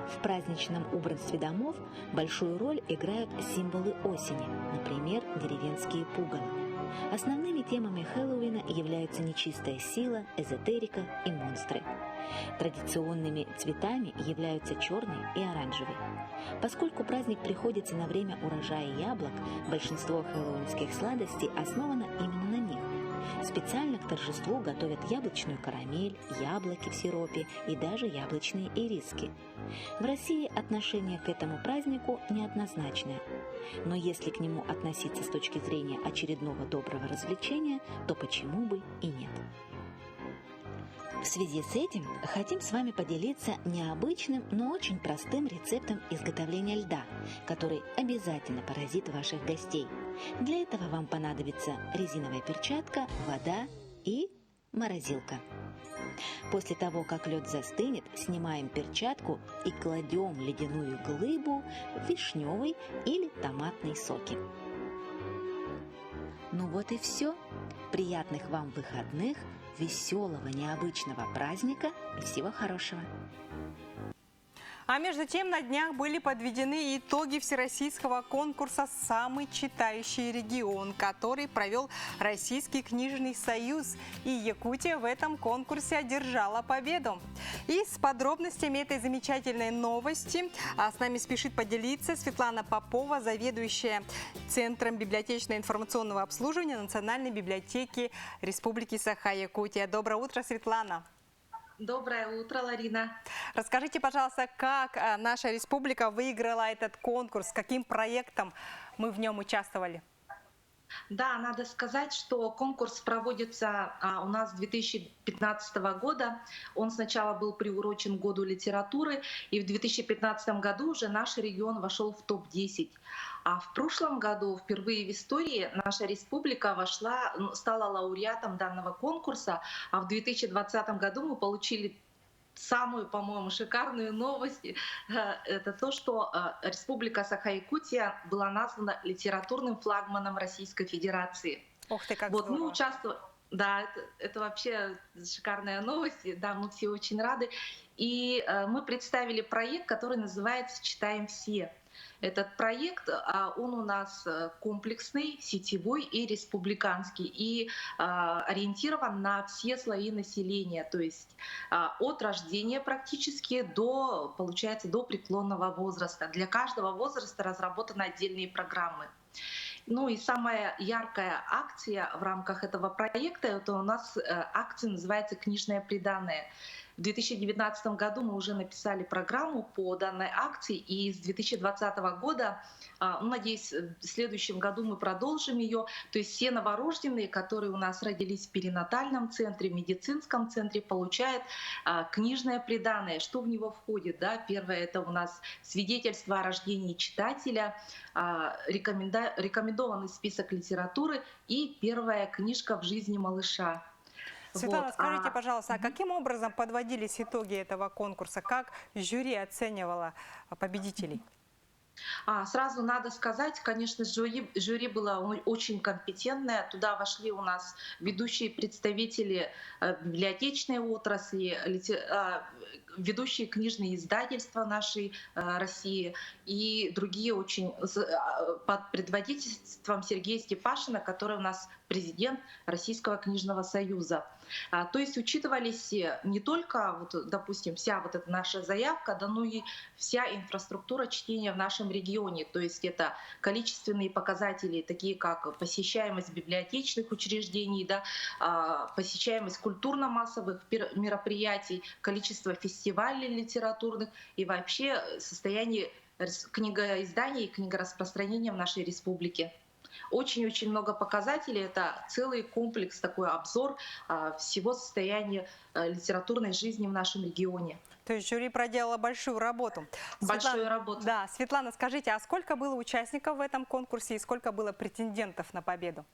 P: В праздничном убранстве домов большую роль играют символы осени, например, деревенские пугало. Основными темами Хэллоуина являются нечистая сила, эзотерика и монстры. Традиционными цветами являются черный и оранжевый. Поскольку праздник приходится на время урожая яблок, большинство хэллоуинских сладостей основано именно на них. Специально к торжеству готовят яблочную карамель, яблоки в сиропе и даже яблочные ириски. В России отношение к этому празднику неоднозначное. Но если к нему относиться с точки зрения очередного доброго развлечения, то почему бы и нет? В связи с этим хотим с вами поделиться необычным, но очень простым рецептом изготовления льда, который обязательно поразит ваших гостей. Для этого вам понадобится резиновая перчатка, вода и морозилка. После того, как лед застынет, снимаем перчатку и кладем ледяную глыбу в вишневый или томатный соки. Ну вот и все. Приятных вам выходных, веселого, необычного праздника и всего хорошего.
A: А между тем на днях были подведены итоги всероссийского конкурса «Самый читающий регион», который провел Российский книжный союз. И Якутия в этом конкурсе одержала победу. И с подробностями этой замечательной новости с нами спешит поделиться Светлана Попова, заведующая Центром библиотечно-информационного обслуживания Национальной библиотеки Республики Саха-Якутия. Доброе утро, Светлана.
Q: Доброе утро, Ларина.
A: Расскажите, пожалуйста, как наша республика выиграла этот конкурс, каким проектом мы в нем участвовали?
Q: Да, надо сказать, что конкурс проводится у нас с 2015 года. Он сначала был приурочен к году литературы, и в 2015 году уже наш регион вошел в топ-10. А в прошлом году впервые в истории наша республика стала лауреатом данного конкурса, а в 2020 году мы получили самую, по-моему, шикарную новость. Это то, что Республика Саха-Якутия была названа литературным флагманом Российской Федерации.
A: Ох ты, как
Q: вот
A: здорово.
Q: Мы участвовали. Да, это вообще шикарная новость. Да, мы все очень рады. И мы представили проект, который называется «Читаем все». Этот проект, он у нас комплексный, сетевой и республиканский, и ориентирован на все слои населения, то есть от рождения практически до, получается, до преклонного возраста. Для каждого возраста разработаны отдельные программы. Ну и самая яркая акция в рамках этого проекта, это у нас акция называется «Книжное приданое». В 2019 году мы уже написали программу по данной акции, и с 2020 года, надеюсь, в следующем году мы продолжим ее. То есть все новорожденные, которые у нас родились в перинатальном центре, в медицинском центре, получают книжное приданое. Что в него входит? Да? Первое — это у нас свидетельство о рождении читателя, рекомендованный список литературы и первая книжка в жизни малыша.
A: Светлана,
Q: Вот.
A: скажите, пожалуйста, а каким образом подводились итоги этого конкурса? Как жюри оценивало победителей?
Q: Сразу надо сказать, конечно, жюри было очень компетентное. Туда вошли у нас ведущие представители библиотечной отрасли, ведущие книжные издательства нашей России и другие очень под предводительством Сергея Степашина, который у нас президент Российского книжного союза. То есть учитывались не только, вот, допустим, вся вот эта наша заявка, да, но и вся инфраструктура чтения в нашем регионе. То есть это количественные показатели, такие как посещаемость библиотечных учреждений, да, посещаемость культурно-массовых мероприятий, количество фестивалей литературных и вообще состояние книгоиздания и книгораспространения в нашей республике. Очень-очень много показателей. Это целый комплекс, такой обзор всего состояния литературной жизни в нашем регионе.
A: То есть жюри проделало большую работу.
Q: Большую работу.
A: Да, Светлана, скажите, а сколько было участников в этом конкурсе и сколько было претендентов на победу?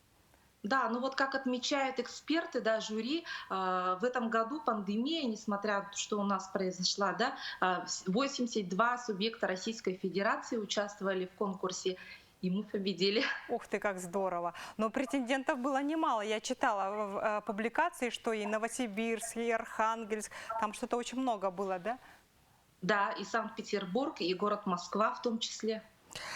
Q: Да, ну вот как отмечают эксперты, да, жюри, в этом году пандемия, несмотря на то, что у нас произошла, да, 82 субъекта Российской Федерации участвовали в конкурсе. И мы победили.
A: Ух ты, как здорово. Но претендентов было немало. Я читала в публикации, что и Новосибирск, и Архангельск, там что-то очень много было, да?
Q: Да, и Санкт-Петербург, и город Москва в том числе.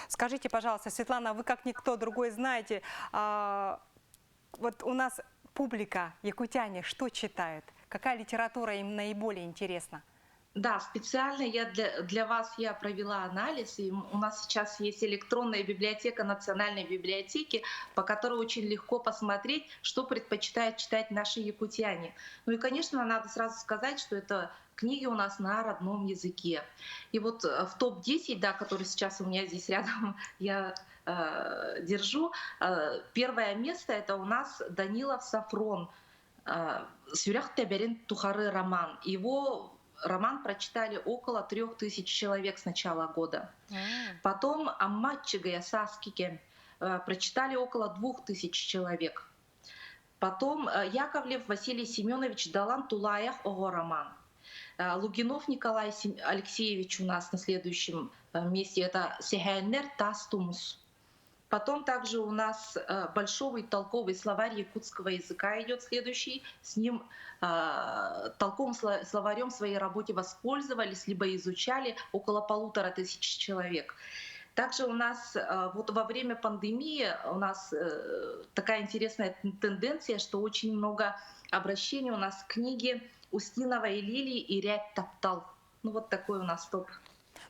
A: Скажите, пожалуйста, Светлана, вы как никто другой знаете, вот у нас публика, якутяне, что читают? Какая литература им наиболее интересна?
Q: Да, специально для вас я провела анализ, и у нас сейчас есть электронная библиотека Национальной библиотеки, по которой очень легко посмотреть, что предпочитают читать наши якутяне. Ну и, конечно, надо сразу сказать, что это книги у нас на родном языке. И вот в топ-10, да, который сейчас у меня здесь рядом, я держу, первое место — это у нас Данилов Сафрон, «Сюрях Теберин Тухары» роман. Его роман прочитали около 3000 человек с начала года. Потом Амматчига Саскике прочитали около 2000 человек. Потом Яковлев Василий Семенович Далан Тулаях Ого роман. Лугинов Николай Алексеевич у нас на следующем месте. Это Сехайнер Тастумус. Потом также у нас большой толковый словарь якутского языка идет следующий. С ним толковым словарем в своей работе воспользовались, либо изучали около 1500 человек. Также у нас вот во время пандемии у нас такая интересная тенденция, что очень много обращений у нас к книге Устиновой Лилии и Рябь Топтал. Ну вот такой у нас топ.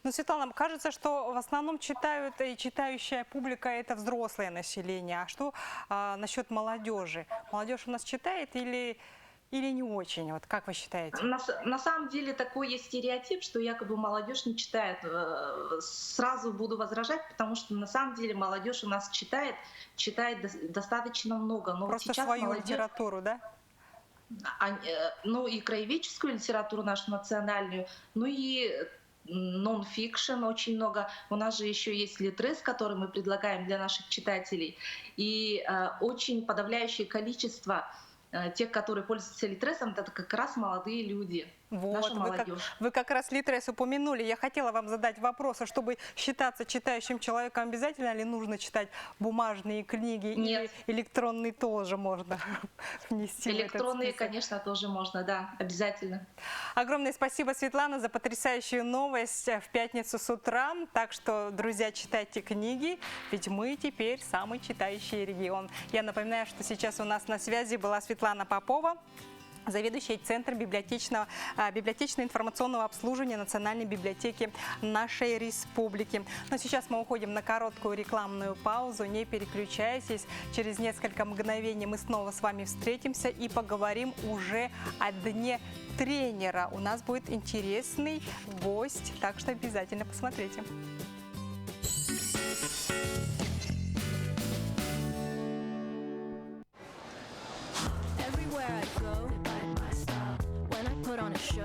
A: Ну, Светлана, кажется, что в основном читают и читающая публика — это взрослое население. А что насчет молодежи? Молодежь у нас читает или не очень? Вот как вы считаете?
Q: На самом деле такой есть стереотип, что якобы молодежь не читает. Сразу буду возражать, потому что на самом деле молодежь у нас читает достаточно много. Но
A: просто
Q: вот сейчас
A: свою литературу, да?
Q: Ну и краеведческую литературу нашу национальную, ну и нон-фикшн очень много. У нас же еще есть литрес, который мы предлагаем для наших читателей. И очень подавляющее количество тех, которые пользуются литресом, это как раз молодые люди.
A: Вот, вы как раз литрес упомянули. Я хотела вам задать вопрос, а чтобы считаться читающим человеком, обязательно ли нужно читать бумажные книги?
Q: Нет.
A: Или электронные тоже можно внести?
Q: Электронные, конечно, тоже можно, да, обязательно.
A: Огромное спасибо, Светлана, за потрясающую новость в пятницу с утра. Так что, друзья, читайте книги, ведь мы теперь самый читающий регион. Я напоминаю, что сейчас у нас на связи была Светлана Попова, заведующий Центром библиотечно-информационного обслуживания Национальной библиотеки нашей республики. Но сейчас мы уходим на короткую рекламную паузу. Не переключайтесь. Через несколько мгновений мы снова с вами встретимся и поговорим уже о Дне тренера. У нас будет интересный гость, так что обязательно посмотрите.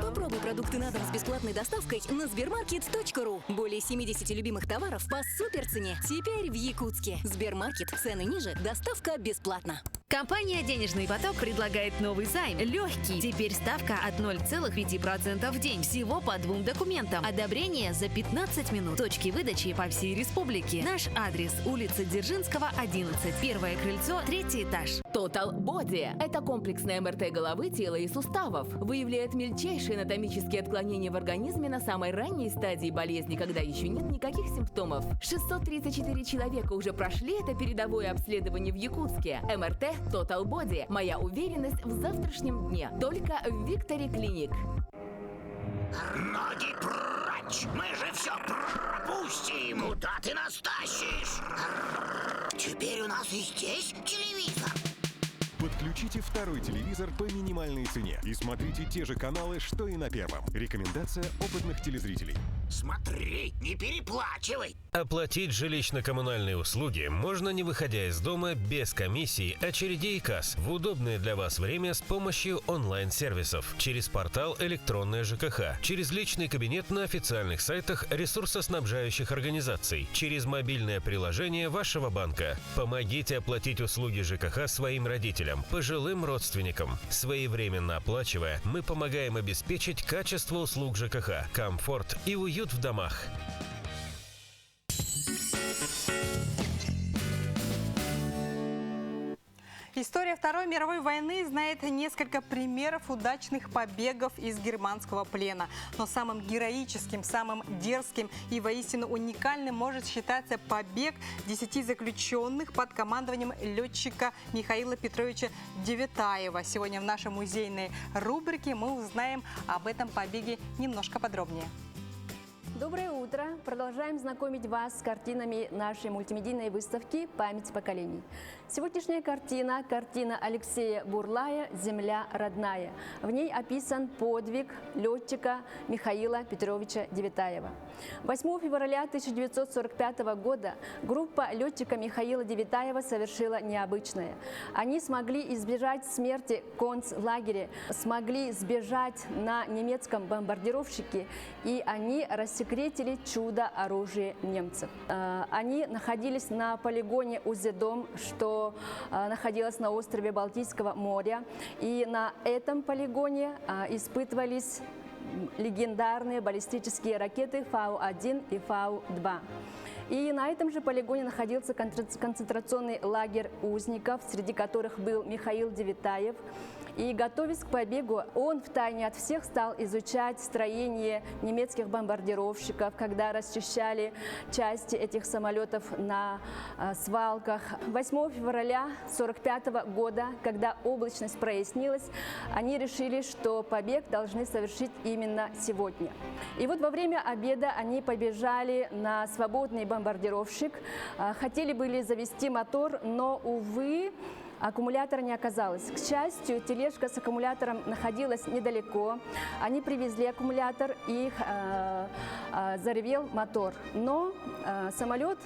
R: Попробуй продукты на дом с бесплатной доставкой на sbermarket.ru. Более 70 любимых товаров по суперцене. Теперь в Якутске. Сбермаркет. Цены ниже. Доставка бесплатна.
F: Компания «Денежный поток» предлагает новый займ «Легкий». Теперь ставка от 0,5% в день. Всего по 2 документам. Одобрение за 15 минут. Точки выдачи по всей республике. Наш адрес – улица Дзержинского, 11. Первое крыльцо, 3-й этаж.
S: Total Body – это комплексная МРТ головы, тела и суставов. Выявляет мельчайшие анатомические отклонения в организме на самой ранней стадии болезни, когда еще нет никаких симптомов. 634 человека уже прошли это передовое обследование в Якутске. МРТ Total Body. Моя уверенность в завтрашнем дне. Только в Victory Clinic.
T: Ноги прочь! Мы же все пропустим! Куда ты нас тащишь? Теперь у нас и здесь телевизор.
M: Подключите второй телевизор по минимальной цене и смотрите те же каналы, что и на первом. Рекомендация опытных телезрителей.
T: Смотри, не переплачивай!
U: Оплатить жилищно-коммунальные услуги можно, не выходя из дома, без комиссий, очередей и касс, в удобное для вас время с помощью онлайн-сервисов, через портал «Электронная ЖКХ», через личный кабинет на официальных сайтах ресурсоснабжающих организаций, через мобильное приложение вашего банка. Помогите оплатить услуги ЖКХ своим родителям, пожилым родственникам. Своевременно оплачивая, мы помогаем обеспечить качество услуг ЖКХ, комфорт и уют в домах.
A: История Второй мировой войны знает несколько примеров удачных побегов из германского плена. Но самым героическим, самым дерзким и воистину уникальным может считаться побег 10 заключенных под командованием летчика Михаила Петровича Девятаева. Сегодня в нашей музейной рубрике мы узнаем об этом побеге немножко подробнее.
V: Доброе утро! Продолжаем знакомить вас с картинами нашей мультимедийной выставки «Память поколений». Сегодняшняя картина – картина Алексея Бурлая «Земля родная». В ней описан подвиг летчика Михаила Петровича Девятаева. 8 февраля 1945 года группа летчика Михаила Девятаева совершила необычное. Они смогли избежать смерти в концлагере, смогли сбежать на немецком бомбардировщике, и они рассекретили чудо-оружие немцев. Они находились на полигоне Узедом, что находилось на острове Балтийского моря, и на этом полигоне испытывались легендарные баллистические ракеты Фау-1 и Фау-2. И на этом же полигоне находился концентрационный лагерь узников, среди которых был Михаил Девятаев. И, готовясь к побегу, он втайне от всех стал изучать строение немецких бомбардировщиков, когда расчищали части этих самолетов на свалках. 8 февраля 1945 года, когда облачность прояснилась, они решили, что побег должны совершить именно сегодня. И вот во время обеда они побежали на свободный бомбардировщик, хотели были завести мотор, но, увы, аккумулятора не оказалось. К счастью, тележка с аккумулятором находилась недалеко. Они привезли аккумулятор, и заревел мотор. Но самолет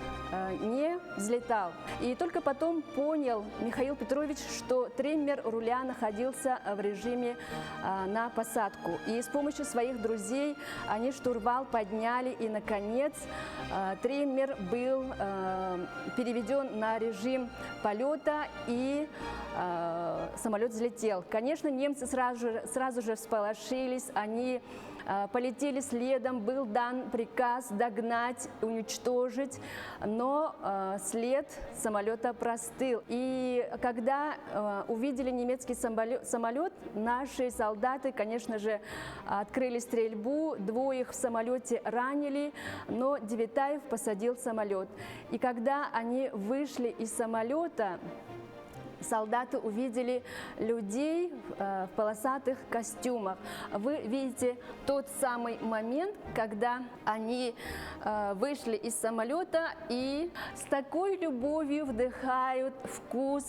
V: не взлетал. И только потом понял Михаил Петрович, что триммер руля находился в режиме на посадку. И с помощью своих друзей они штурвал подняли, и, наконец, триммер был переведен на режим полета, и самолет взлетел. Конечно, немцы сразу же всполошились, они полетели следом, был дан приказ догнать, уничтожить, но след самолета простыл. И когда увидели немецкий самолет, наши солдаты, конечно же, открыли стрельбу, 2 в самолете ранили, но Девятаев посадил самолет. И когда они вышли из самолета, солдаты увидели людей в полосатых костюмах. Вы видите тот самый момент, когда они вышли из самолета и с такой любовью вдыхают вкус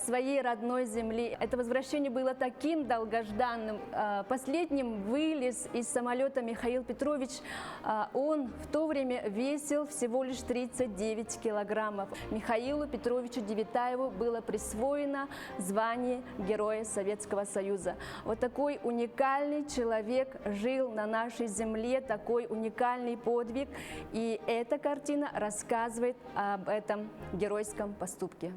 V: своей родной земли. Это возвращение было таким долгожданным. Последним вылез из самолета Михаил Петрович. Он в то время весил всего лишь 39 килограммов. Михаилу Петровичу Девитаеву было присвоено звание Героя Советского Союза. Вот такой уникальный человек жил на нашей земле, такой уникальный подвиг. И эта картина рассказывает об этом геройском поступке.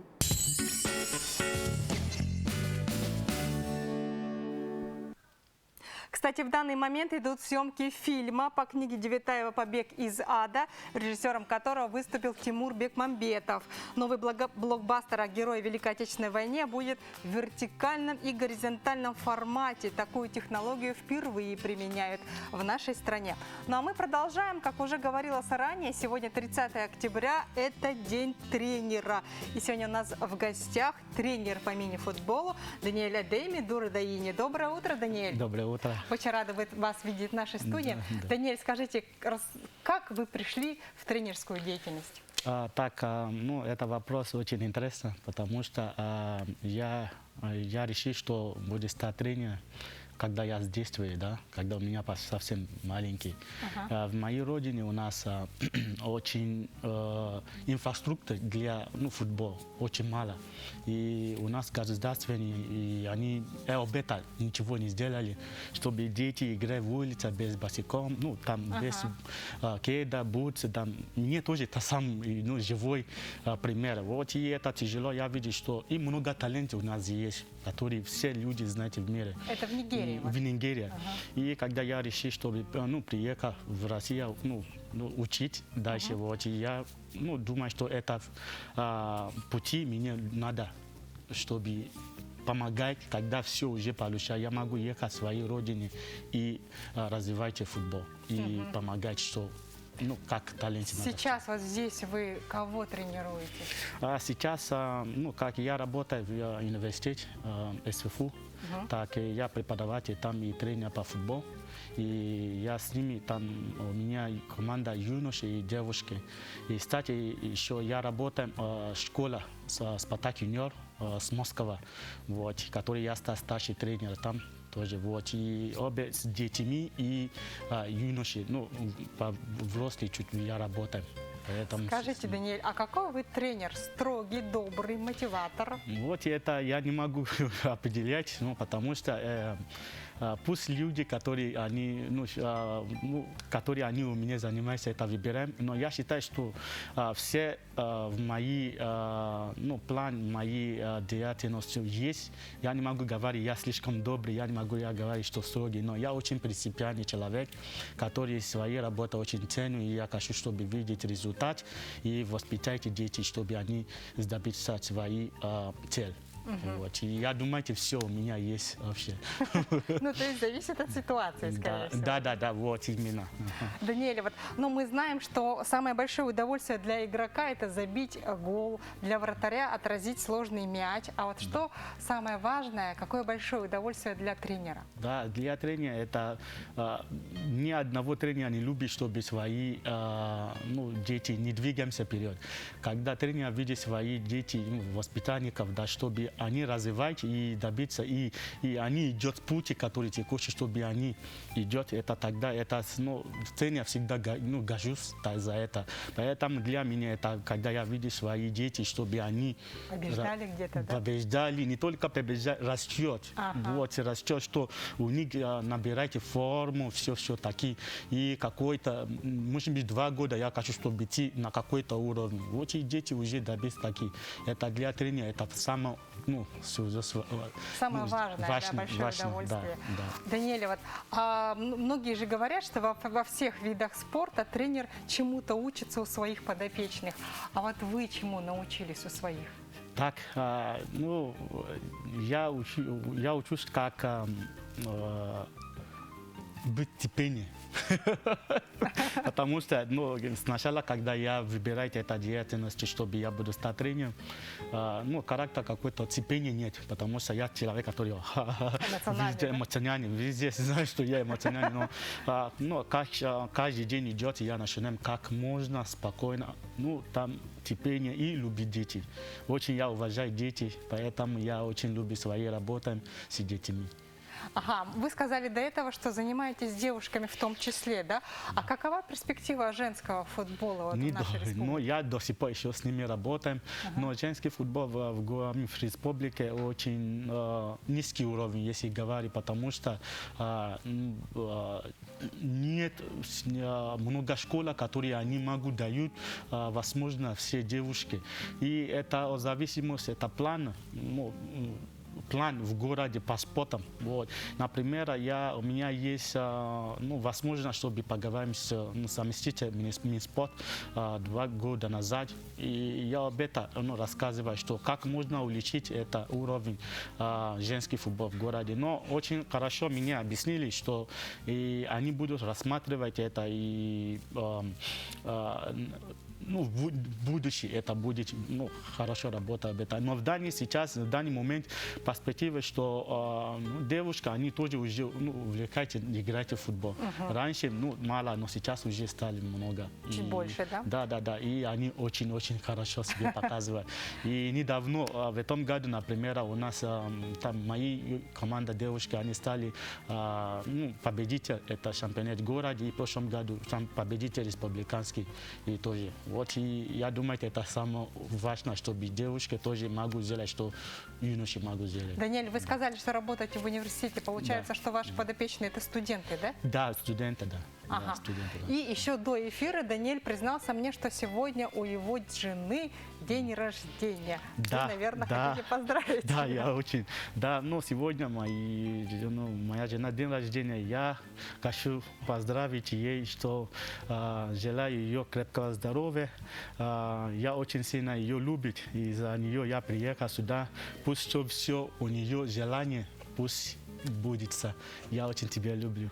A: Кстати, в данный момент идут съемки фильма по книге Девитаева «Побег из ада», режиссером которого выступил Тимур Бекмамбетов. Новый блокбастер о герое Великой Отечественной войне будет в вертикальном и горизонтальном формате. Такую технологию впервые применяют в нашей стране. Ну а мы продолжаем. Как уже говорилось ранее, сегодня 30 октября – это День тренера. И сегодня у нас в гостях тренер по мини-футболу Даниэль Адеми Дурадаини. Доброе утро, Даниэль.
B: Доброе утро.
A: Очень рада вас видеть в нашей студии.
B: Да.
A: Даниэль, скажите, как вы пришли в тренерскую деятельность?
B: Это вопрос очень интересный, потому что я решил, что буду стать тренером, когда я с детства, да, когда у меня совсем маленький. В моей родине у нас очень инфраструктура для футбола очень мало. И у нас государственные, и они об этом ничего не сделали, чтобы дети играли в улице без босиком, без кеда, бутсы, там. Мне тоже это сам живой пример. Вот и это тяжело. Я вижу, что и много талантов у нас есть, которые все люди знают в мире.
A: Это в Нигерии?
B: В Нигерии. И когда я решил, чтобы приехать в Россию, учить дальше, вот, и я думаю, что это пути мне надо, чтобы помогать, когда все уже получаю. Я могу ехать в своей родине и развивать футбол, и помогать, что как талант.
A: Сейчас вот здесь вы кого тренируете?
B: Сейчас, как я работаю в университете СФУ, так я преподаватель там и тренер по футболу. И я с ними, там у меня команда юноши и девушки. И, кстати, еще я работаю в школе «Спартак Юниор» с Москвы, вот, который я стал старший тренер там. Тоже, вот, и обе с детьми и юноши, взрослые чуть я работаю. Поэтому...
A: Скажите, Даниэль, а какой вы тренер? Строгий, добрый, мотиватор?
B: Вот это я не могу определять, потому что пусть люди, которые они у меня занимаются, это выбираем. Но я считаю, что все в мои план, мои деятельности есть. Я не могу говорить, я слишком добрый, я не могу говорить, что строгий. Но я очень принципиальный человек, который своей работой очень ценю. И я хочу, чтобы видеть результат и воспитать детей, чтобы они добиться свои цели. Вот. И я думаю, все у меня есть вообще.
A: То есть зависит от ситуации, скорее всего.
B: Да, вот именно.
A: Даниэль, мы знаем, что самое большое удовольствие для игрока – это забить гол, для вратаря отразить сложный мяч. А вот что самое важное, какое большое удовольствие для тренера?
B: Да, для тренера это ни одного тренера не любит, чтобы свои дети не двигаемся вперед. Когда тренер видит свои дети, воспитанников, да, чтобы они развивают и добиться, и они идут пути, которые ты хочешь, чтобы они идут, это тогда, тренер всегда горжусь за это. Поэтому для меня это, когда я вижу свои дети, чтобы они
A: побеждали где-то, да?
B: Побеждали, не только побеждали, растет. Вот, растет, что у них набирает форму, все таки. И какой-то, может быть, 2 года я хочу, чтобы идти на какой-то уровень. Вот и дети уже добились такие. Это для тренера, это самое
A: важное, большое удовольствие.
B: Да.
A: Даниэль, многие же говорят, что во всех видах спорта тренер чему-то учится у своих подопечных. А вот вы чему научились у своих?
B: Так, я учусь как быть терпением. Потому что сначала, когда я выбираю эту деятельность, чтобы я буду стать тренером, характер какой-то терпения нет, потому что я человек, который везде эмоциональный, везде знаю, что я эмоциональный, но каждый день идет, я начинаю как можно спокойно, там терпение и любить детей. Очень я уважаю детей, поэтому я очень люблю своей работой с детьми.
A: Ага, вы сказали до этого, что занимаетесь девушками в том числе, да? А какова перспектива женского футбола в нашей республике?
B: Я до сих пор еще с ними работаю, но женский футбол в республике очень низкий уровень, если говорить, потому что нет много школ, которые они могут дают возможно все девушки. И это зависимость, это план в городе по спортам. Вот. Например, у меня есть возможность, чтобы поговорить с заместителем Минспорт 2 года назад. И я об этом рассказываю, что как можно увеличить этот уровень женский футбол в городе. Но очень хорошо мне объяснили, что они будут рассматривать это и в будущем это будет хорошо работать об этом. Но в данный момент перспектива, что девушки, они тоже уже увлекаются играть в футбол. Раньше мало, но сейчас уже стали много.
A: Чуть больше, да?
B: Да. И они очень-очень хорошо себе показывают. И недавно, в этом году, например, у нас там мои команда девушки, они стали победитель это чемпионат города, и в прошлом году там победитель республиканский и тоже. Вот, и я думаю, это самое важное, чтобы девушки тоже могут сделать, что юноши могут сделать.
A: Даниэль, вы сказали, что работаете в университете. Получается, что ваши подопечные это студенты, да?
B: Да, студенты, да.
A: Ага.
B: Да, студенты, да.
A: И еще до эфира Даниэль признался мне, что сегодня у его жены день рождения.
B: Да,
A: вы, наверное,
B: да,
A: хотите поздравить.
B: Да, я очень. Да, но сегодня моя жена день рождения. Я хочу поздравить ей, что желаю ее крепкого здоровья. Я очень сильно ее люблю. И за нее я приехал сюда. Пусть все у нее желание, пусть будется. Я очень тебя люблю.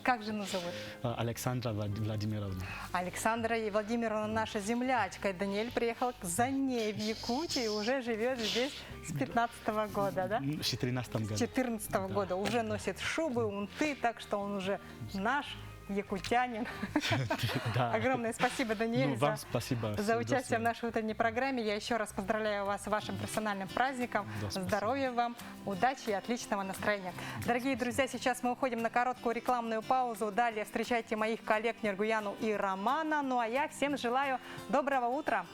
A: Как жену зовут?
B: Александра Владимировна.
A: Александра Владимировна наша землячка. И Даниэль приехал за ней в Якутию и уже живет здесь с 15-го года, да?
B: С 14 года.
A: С 14-го года. Уже носит шубы, унты, так что он уже наш якутянин. Огромное спасибо, Даниэль, за участие в нашей утренней программе. Я еще раз поздравляю вас с вашим профессиональным праздником. Здоровья вам, удачи и отличного настроения. Дорогие друзья, сейчас мы уходим на короткую рекламную паузу. Далее встречайте моих коллег Нергуяну и Романа. Ну а я всем желаю доброго утра.